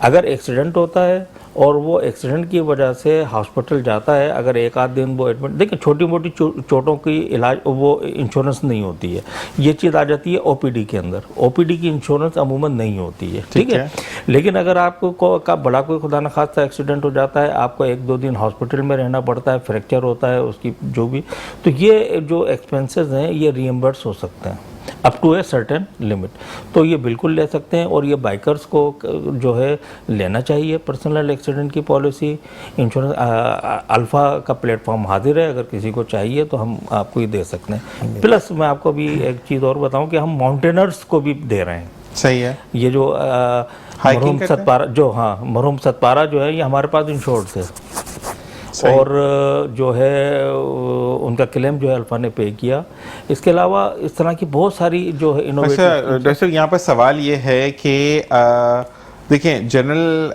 अगर एक्सीडेंट होता है और वो एक्सीडेंट की वजह से हॉस्पिटल जाता है, अगर एक आध दिन वो एडमिट, देखिए छोटी मोटी चोटों की इलाज वो इंश्योरेंस नहीं होती है, ये चीज़ आ जाती है OPD के अंदर। OPD की इंश्योरेंस अमूमन नहीं होती है। ठीक है। लेकिन अगर आपको का बड़ा कोई खुदा न खास्ता एक्सीडेंट हो जाता है, आपको 1-2 दिन हॉस्पिटल में रहना पड़ता है, फ्रैक्चर होता है उसकी जो भी, तो ये जो एक्सपेंसेस हैं ये रीइंबर्स हो सकते हैं up to a certain limit. तो ये बिल्कुल ले सकते हैं और ये बाइकर्स को जो है लेना चाहिए पर्सनल एक्सीडेंट की पॉलिसी। इंश्योरेंस अल्फ़ा का प्लेटफॉर्म हाजिर है, अगर किसी को चाहिए तो हम आपको ये दे सकते हैं। प्लस मैं आपको अभी एक चीज़ और बताऊं कि हम माउंटेनर्स को भी दे रहे हैं। सही है। ये जो मरहूम सतपारा जो, हाँ, मरहूम सतपारा जो है ये हमारे पास इंश्योर्ड थे और जो है उनका क्लेम जो है अल्फा ने पे किया। इसके अलावा इस तरह की बहुत सारी जो है इनोवेटिव। अच्छा डॉक्टर, यहाँ पर सवाल ये है कि देखें, जनरल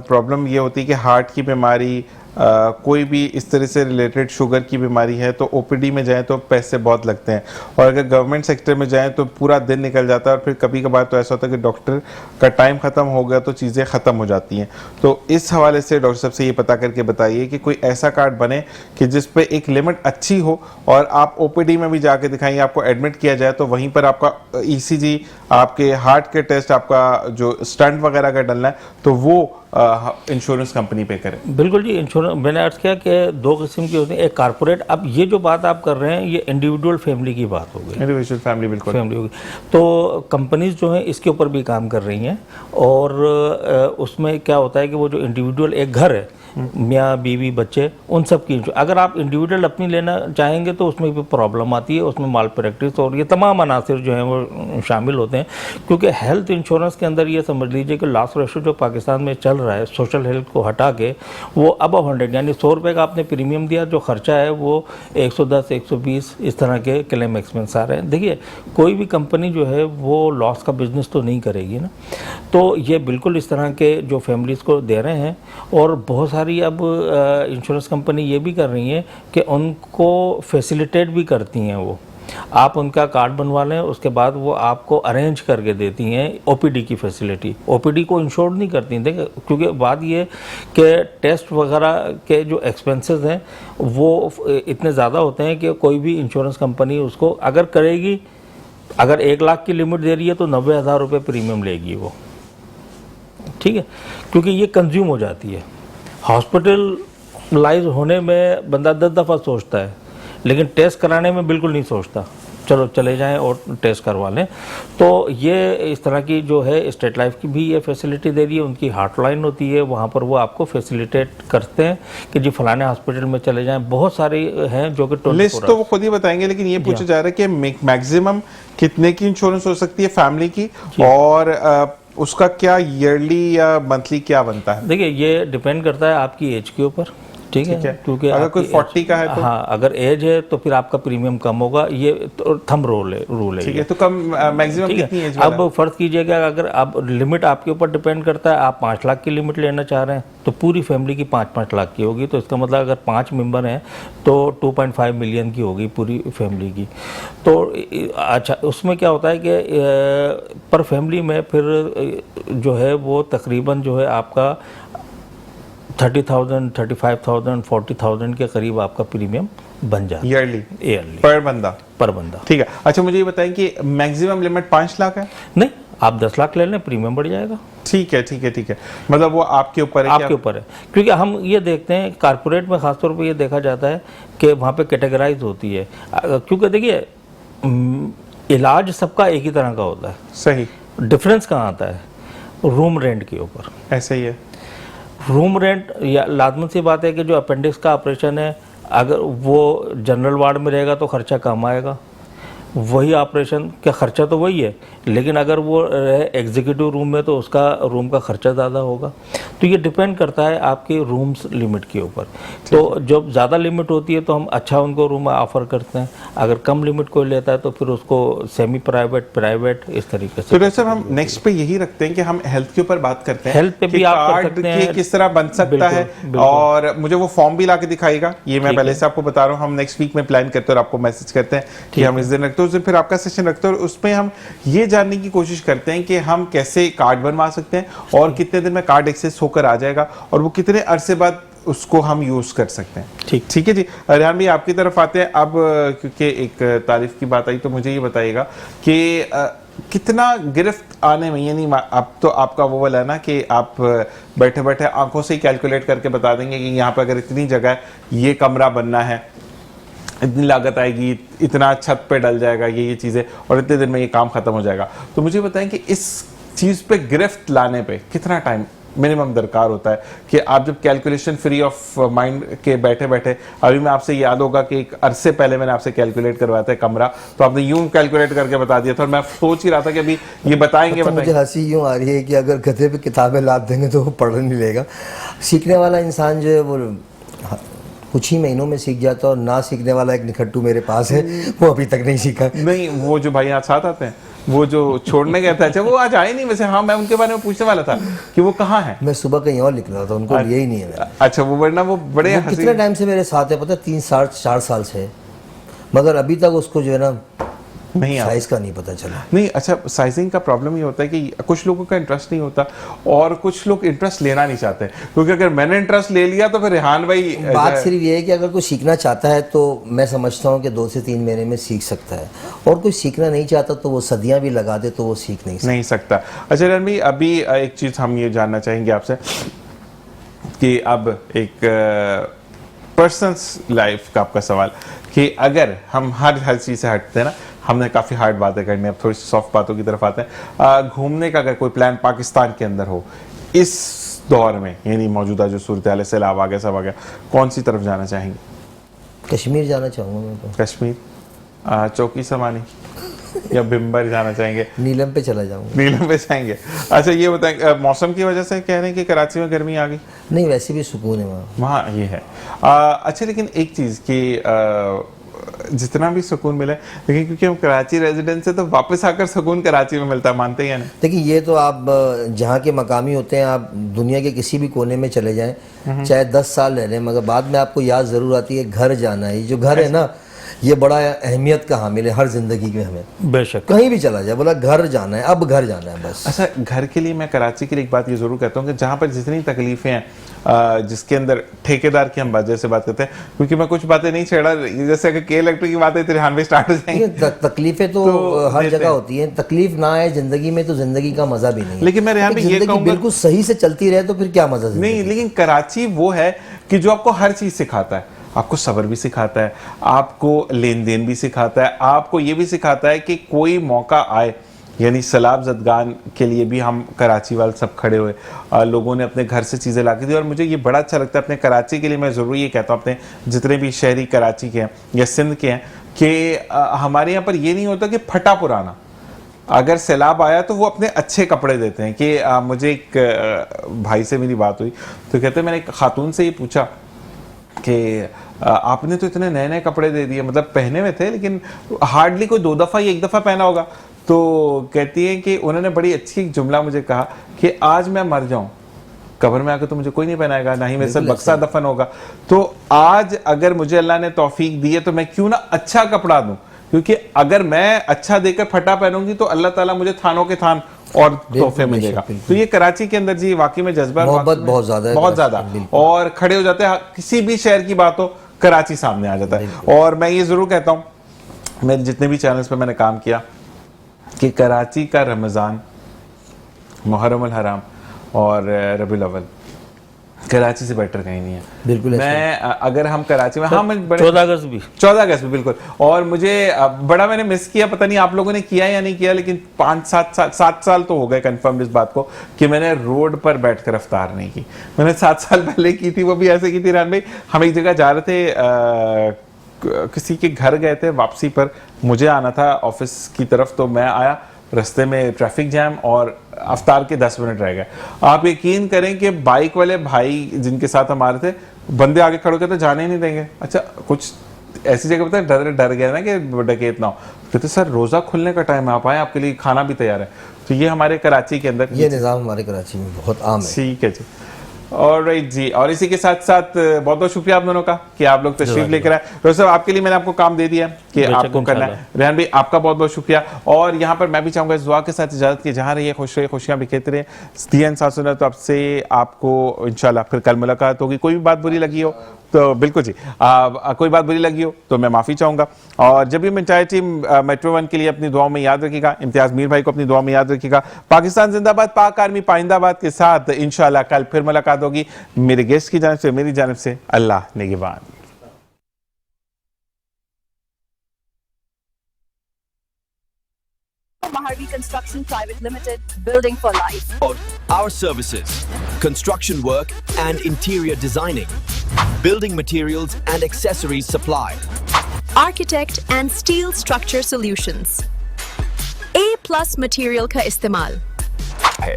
प्रॉब्लम ये होती है कि हार्ट की बीमारी, कोई भी इस तरह से रिलेटेड, शुगर की बीमारी है तो OPD में जाएं तो पैसे बहुत लगते हैं, और अगर गवर्नमेंट सेक्टर में जाएं तो पूरा दिन निकल जाता है और फिर कभी कभार तो ऐसा होता है कि डॉक्टर का टाइम ख़त्म हो गया तो चीज़ें ख़त्म हो जाती हैं। तो इस हवाले से डॉक्टर साहब से ये पता करके बताइए कि कोई ऐसा कार्ड बने कि जिस पे एक लिमिट अच्छी हो और आप OPD में भी जाके दिखाइए, आपको एडमिट किया जाए तो वहीं पर आपका ECG, आपके हार्ट के टेस्ट, आपका जो स्टंट वगैरह का डलना है तो वो इंश्योरेंस कंपनी पे करें। बिल्कुल जी। इंश्योरेंस मैंने अर्ज किया कि 2 किस्म की होती है, एक कारपोरेट। अब ये जो बात आप कर रहे हैं ये इंडिविजुअल फैमिली की बात हो गई, इंडिविजुअल फैमिली, बिल्कुल फैमिली होगी। तो कंपनीज जो हैं इसके ऊपर भी काम कर रही हैं और उसमें क्या होता है कि वो जो इंडिविजुअल एक घर है, मियाँ बीवी बच्चे, उन सब की, अगर आप इंडिविजुअल अपनी लेना चाहेंगे तो उसमें भी प्रॉब्लम आती है, उसमें माल प्रैक्टिस और ये तमाम अनासर जो हैं वो शामिल होते हैं। क्योंकि हेल्थ इंश्योरेंस के अंदर ये समझ लीजिए कि लॉस रेशो जो पाकिस्तान में चल रहा है सोशल हेल्थ को हटा के, वो अबव 100, यानी 100 रुपये का आपने प्रीमियम दिया, जो खर्चा है वो 110, 120 इस तरह के क्लेम एक्सपेंस आ रहे हैं। देखिए कोई भी कंपनी जो है वो लॉस का बिजनेस तो नहीं करेगी ना, तो ये बिल्कुल इस तरह के जो फैमिलीज़ को दे रहे हैं। और बहुत सारी अब इंश्योरेंस कंपनी ये भी कर रही हैं कि उनको फैसिलिटेट भी करती हैं वो आप उनका कार्ड बनवा लें, उसके बाद वो आपको अरेंज करके देती हैं ओपीडी की फैसिलिटी। ओपीडी को इंश्योर नहीं करती, देखिए, क्योंकि बात ये कि टेस्ट वगैरह के जो एक्सपेंसेस हैं वो इतने ज़्यादा होते हैं कि कोई भी इंश्योरेंस कंपनी उसको अगर करेगी, अगर 1 लाख की लिमिट दे रही है तो 90,000 रुपये प्रीमियम लेगी वो, ठीक है, क्योंकि ये कंज्यूम हो जाती है। हॉस्पिटलाइज होने में बंदा 10 दफ़ा सोचता है, लेकिन टेस्ट कराने में बिल्कुल नहीं सोचता, चलो चले जाएं और टेस्ट करवा लें। तो ये इस तरह की जो है स्टेट लाइफ की भी ये फैसिलिटी दे रही है, उनकी हॉटलाइन होती है, वहाँ पर वो आपको फैसिलिटेट करते हैं कि जी फलाने हॉस्पिटल में चले जाएं। बहुत सारे हैं जो कि 24 लिस्ट तो वो खुद ही बताएंगे, लेकिन ये पूछा जा रहा है कि मैक्सिमम कितने की इंश्योरेंस हो सकती है फैमिली की, और उसका क्या ईयरली या मंथली क्या बनता है? देखिए, ये डिपेंड करता है आपकी एज के ऊपर, ठीक है, क्योंकि अगर कोई 40 का है तो, हाँ, अगर एज है तो फिर आपका प्रीमियम कम होगा, ये तो थंब रूल है। ठीक है, तो कम मैक्सिमम कितनी एज वाला? अब फर्ज कीजिएगा, अगर आप लिमिट आपके ऊपर डिपेंड करता है, आप 5 लाख की लिमिट लेना चाह रहे हैं तो पूरी फैमिली की 5-5 लाख की होगी, तो इसका मतलब अगर 5 मेंबर हैं तो 2.5 मिलियन की होगी पूरी फैमिली की। तो अच्छा, उसमें क्या होता है कि पर फैमिली में फिर जो है वो तकरीबन जो है आपका 30,000, 35,000, 40,000 के करीब आपका प्रीमियम बन जाता है ईयरली पर बंदा। ठीक है, अच्छा मुझे ये बताएं कि मैक्सिमम लिमिट 5 लाख है? नहीं, आप 10 लाख ले लें, प्रीमियम बढ़ जाएगा। ठीक है, मतलब वो आपके ऊपर है, आपके ऊपर है, क्योंकि हम ये देखते हैं कारपोरेट में खासतौर पे ये देखा जाता है कि वहाँ पे कैटेगराइज होती है, क्योंकि देखिए इलाज सबका एक ही तरह का होता है। सही। डिफरेंस कहाँ आता है? रूम रेंट के ऊपर। ऐसा ही है, रूम रेंट, या लाजमन सी बात है कि जो अपेंडिक्स का ऑपरेशन है, अगर वो जनरल वार्ड में रहेगा तो खर्चा कम आएगा, वही ऑपरेशन का खर्चा तो वही है, लेकिन अगर वो रहे एग्जीक्यूटिव रूम में तो उसका रूम का खर्चा ज़्यादा होगा। तो ये डिपेंड करता है आपके रूम्स लिमिट के ऊपर। तो जब ज़्यादा लिमिट होती है तो हम अच्छा उनको रूम ऑफ़र करते हैं, अगर कम लिमिट कोई लेता है तो फिर उसको सेमी प्राइवेट इस तरीके से। तो सर हम नेक्स्ट पे यही रखते हैं कि हम हेल्थ के ऊपर बात करते हैं, हेल्थ पे भी आप कर सकते हैं, किस तरह बन सकता है, और मुझे वो फॉर्म भी ला के दिखाएगा, ये मैं पहले से आपको बता रहा हूँ। हम नेक्स्ट वीक में प्लान करते हैं और आपको मैसेज करते हैं कि हम इस दिन रखते हैं, उस दिन फिर आपका सेशन रखते हैं, और उसमें हम ये जानने की कोशिश करते हैं कि हम कैसे कार्ड बनवा सकते हैं और कितने दिन में कार्ड एक्सेस होकर आ जाएगा और वो कितने अरसे बाद उसको हम यूज कर सकते हैं। ठीक है जी। रेहान भाई आपकी तरफ आते हैं अब, क्योंकि एक तारीफ की बात आई तो मुझे ये बताइएगा कि कितना गिरफ्त आने में, यानी अब तो आपका वो वाला है ना कि आप बैठे बैठे आंखों से ही कैलकुलेट करके बता देंगे कि यहाँ पर अगर इतनी जगह है, ये कमरा बनना है, इतनी लागत आएगी, इतना छत पे डल जाएगा, ये चीज़ें, और इतने दिन में ये काम खत्म हो जाएगा। तो मुझे बताएं कि इस चीज़ पे गिरफ्त लाने पे कितना टाइम मिनिमम दरकार होता है कि आप जब कैलकुलेशन फ्री ऑफ माइंड के बैठे बैठे, अभी मैं आपसे याद होगा कि एक अरसे पहले मैंने आपसे कैलकुलेट करवाया था कमरा, तो आपने यूं कैलकुलेट करके बता दिया था, और मैं सोच ही रहा था कि अभी ये बताएंगे। मुझे हंसी यूं आ रही है कि अगर गधे पे किताबें लाद देंगे तो वो पढ़ नहीं लेगा। सीखने वाला इंसान जो है वो कुछ ही महीनों में सीख जाता है, और ना सीखने वाला एक निखट्टू मेरे पास है, वो अभी तक नहीं सीखा। नहीं, वो जो भाई आज साथ आते हैं, वो जो छोड़ने गया था, अच्छा वो आज आए नहीं वैसे। हाँ, मैं उनके बारे में पूछने वाला था कि वो कहाँ है। मैं सुबह कहीं और लिख रहा था, उनको लिया ही नहीं है मैंने। अच्छा, वो वरना वो बड़े कितने टाइम से मेरे साथ है पता है? 3-4 साल से, मगर अभी तक उसको जो है ना नहीं साइज का नहीं पता चला। नहीं, अच्छा साइजिंग का प्रॉब्लम ये होता है कि कुछ लोगों का इंटरेस्ट नहीं होता और कुछ लोग इंटरेस्ट लेना नहीं चाहते, क्योंकि अगर मैंने इंटरेस्ट ले लिया तो फिर रेहान भाई। बात सिर्फ ये है कि अगर कोई सीखना चाहता है तो मैं समझता हूँ कि 2 से 3 महीने में सीख सकता है, और कोई सीखना नहीं चाहता तो वो सदियां भी लगा दे तो वो सीख नहीं सकता। अच्छा रेहान भाई, अभी एक चीज़ हम ये जानना चाहेंगे आपसे कि अब एक पर्सनल लाइफ का आपका सवाल कि अगर हम हर चीज़ से हटते हैं ना, हमने काफ़ी हार्ड बातें करनी, अब थोड़ी सी सॉफ्ट बातों की तरफ आते हैं। घूमने का अगर कोई प्लान पाकिस्तान के अंदर हो इस दौर में, यानी मौजूदा जो सूरत हाल है, सैलाब आ गया, सब आ गया, कौन सी तरफ जाना चाहेंगे? कश्मीर जाना चाहूँगा मैं तो। कश्मीर, चौकी समानी या बिम्बर जाना चाहेंगे? नीलम पे चला जाऊँगा। नीलम पे जाएंगे। अच्छा ये बताएं, मौसम की वजह से कह रहे हैं कि कराची में गर्मी आ गई? नहीं, वैसे भी सुकून है वहाँ ये है। अच्छा, लेकिन एक चीज़ कि जितना भी सुकून मिले, लेकिन क्योंकि हम कराची रेजिडेंट से तो वापस आकर सुकून कराची में मिलता है, मानते हैं ना? देखिए, ये तो आप जहाँ के मकामी होते हैं, आप दुनिया के किसी भी कोने में चले जाएं, चाहे 10 साल रह लें, मगर बाद में आपको याद ज़रूर आती है घर जाना है। ये जो घर है ना, ये बड़ा अहमियत का हामिल है हर जिंदगी में। हमें बेशक कहीं भी चला जाए, बोला घर जाना है, अब घर जाना है बस। अच्छा, घर के लिए मैं कराची के लिए एक बात ये जरूर कहता हूँ कि जहाँ पर जितनी तकलीफें हैं, जिसके अंदर ठेकेदार की हम जैसे बात करते हैं, क्योंकि मैं कुछ बातें नहीं छेड़ा, जैसे अगर के इलेक्ट्रिक की बात है तो रिहान भाई स्टार्ट हो जाएंगे। तकलीफें तो हर जगह होती हैं, तकलीफ ना आए जिंदगी में तो जिंदगी का मजा भी नहीं है। लेकिन मैं रिहान भाई ये जिंदगी कहूंगा, बिल्कुल सही से चलती रहे तो फिर क्या मजा जिंदगी नहीं, लेकिन कराची वो है कि जो आपको हर चीज सिखाता है, आपको सब्र भी सिखाता है, आपको लेन देन भी सिखाता है, आपको ये भी सिखाता है कि कोई मौका आए, यानी सैलाब ज़दगान के लिए भी हम कराची वाले सब खड़े हुए, लोगों ने अपने घर से चीज़ें ला के दी। और मुझे ये बड़ा अच्छा लगता है अपने कराची के लिए, मैं ज़रूर ये कहता हूँ अपने जितने भी शहरी कराची के हैं या सिंध के हैं, कि हमारे यहाँ पर ये नहीं होता कि फटा पुराना, अगर सैलाब आया तो वो अपने अच्छे कपड़े देते हैं। कि मुझे एक भाई से मेरी बात हुई तो कहते मैंने एक खातून से ये पूछा कि आपने तो इतने नए नए कपड़े दे दिए, मतलब पहने हुए थे लेकिन हार्डली कोई 2 दफ़ा या 1 दफ़ा पहना होगा। तो कहती है कि उन्होंने बड़ी अच्छी एक जुमला मुझे कहा कि आज मैं मर जाऊं, कब्र में आकर तो मुझे कोई नहीं पहनाएगा, ना ही मेरे साथ बक्सा दफन होगा, तो आज अगर मुझे अल्लाह ने तौफीक दी है तो मैं क्यों ना अच्छा कपड़ा दूं, क्योंकि अगर मैं अच्छा देकर फटा पहनूंगी तो अल्लाह ताला मुझे थानों के थान और तोहफे मिलेगा। तो ये कराची के अंदर जी वाकई में जज्बा मोहब्बत बहुत ज्यादा है, बहुत ज्यादा, और खड़े हो जाते हैं, किसी भी शहर की बात हो कराची सामने आ जाता है। और मैं ये जरूर कहता हूँ, मेरे जितने भी चैनल्स पे मैंने काम किया, कि कराची का रमज़ान, मुहर्रम अल हराम और रबीउल अव्वल कराची से बेटर कहीं नहीं है। बिल्कुल मैं अगर हम कराची में, हाँ मैं 14 अगस्त भी 14 अगस्त भी बिल्कुल, और मुझे बड़ा मैंने मिस किया, पता नहीं आप लोगों ने किया या नहीं किया, लेकिन 5-7 साल तो हो गए कंफर्म इस बात को कि मैंने रोड पर बैठकर अफ्तार नहीं की। मैंने 7 साल पहले की थी, वो भी ऐसे की थी रान भाई, हम एक जगह जा रहे थे, किसी के घर गए थे, वापसी पर मुझे आना था ऑफिस की तरफ, तो मैं आया, रास्ते में ट्रैफिक जैम और अफ्तार के 10 मिनट रह गए। आप यकीन करें कि बाइक वाले भाई जिनके साथ हमारे थे, बंदे आगे खड़े होकर तो जाने ही नहीं देंगे। अच्छा, कुछ ऐसी जगह पता है डर गया ना कि डकैत ना हो, कहते सर रोज़ा खुलने का टाइम है, आप आए, आपके लिए खाना भी तैयार है। तो ये हमारे कराची के अंदर ये निज़ाम हमारे कराची में बहुत आम है। ठीक है जी, ऑलराइट जी। और इसी के साथ साथ बहुत बहुत शुक्रिया आप दोनों का कि आप लोग तशरीफ लेकर आए। रोहित साहब, आपके लिए मैंने आपको काम दे दिया कि आपको करना है। रेहान भाई, आपका बहुत बहुत शुक्रिया। और यहाँ पर मैं भी चाहूँगा इस दुआ के साथ इजाज़त की, जहाँ रहिए खुश रहिए, खुशियाँ बिखेरते रहे। दियन साथ सुना तो आपसे आपको इंशाल्लाह फिर कल मुलाकात होगी। कोई भी बात बुरी लगी हो तो बिल्कुल जी, कोई बात बुरी लगी हो तो मैं माफ़ी चाहूँगा। और जब भी मैं चाहे टीम मेट्रो 1 के लिए अपनी दुआओं में याद रखिएगा, इम्तियाज़ मीर भाई को अपनी दुआ में याद रखिएगा। पाकिस्तान जिंदाबाद, पाक आर्मी पाइंदाबाद के साथ इंशाल्लाह कल फिर मुलाकात होगी। मेरे गेस्ट की जानिब से, मेरी जानिब से अल्लाह निगहबान। Maharvi Construction Private Limited, building for life. Our services: construction work and interior designing, building materials and accessories supply, Architect and steel structure solutions. A+ material का इस्तेमाल. है।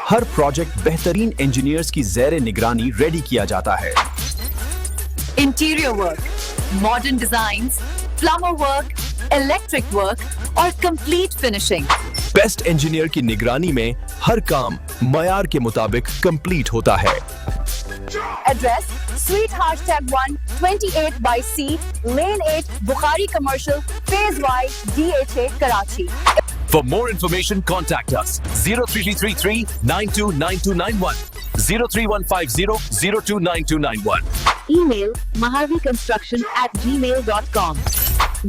हर प्रोजेक्ट बेहतरीन इंजीनियर्स की ज़ेरे निगरानी रेडी किया जाता है। Interior work, modern designs, plumber work, electric work और complete finishing. बेस्ट इंजीनियर की निगरानी में हर काम मयार के मुताबिक कंप्लीट होता है। Address: Suite Hashtag 1, 28/C, Lane 8, Bukhari Commercial, Phase Y, DHA, Karachi. For more information, contact us 03333 929291, 03150 029291. Email maharviconstruction@gmail.com.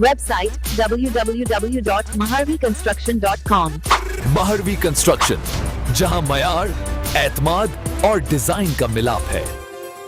Website www.maharviconstruction.com. Maharvi Construction, जहां मयार, एतमाद और डिजाइन का मिलाप है।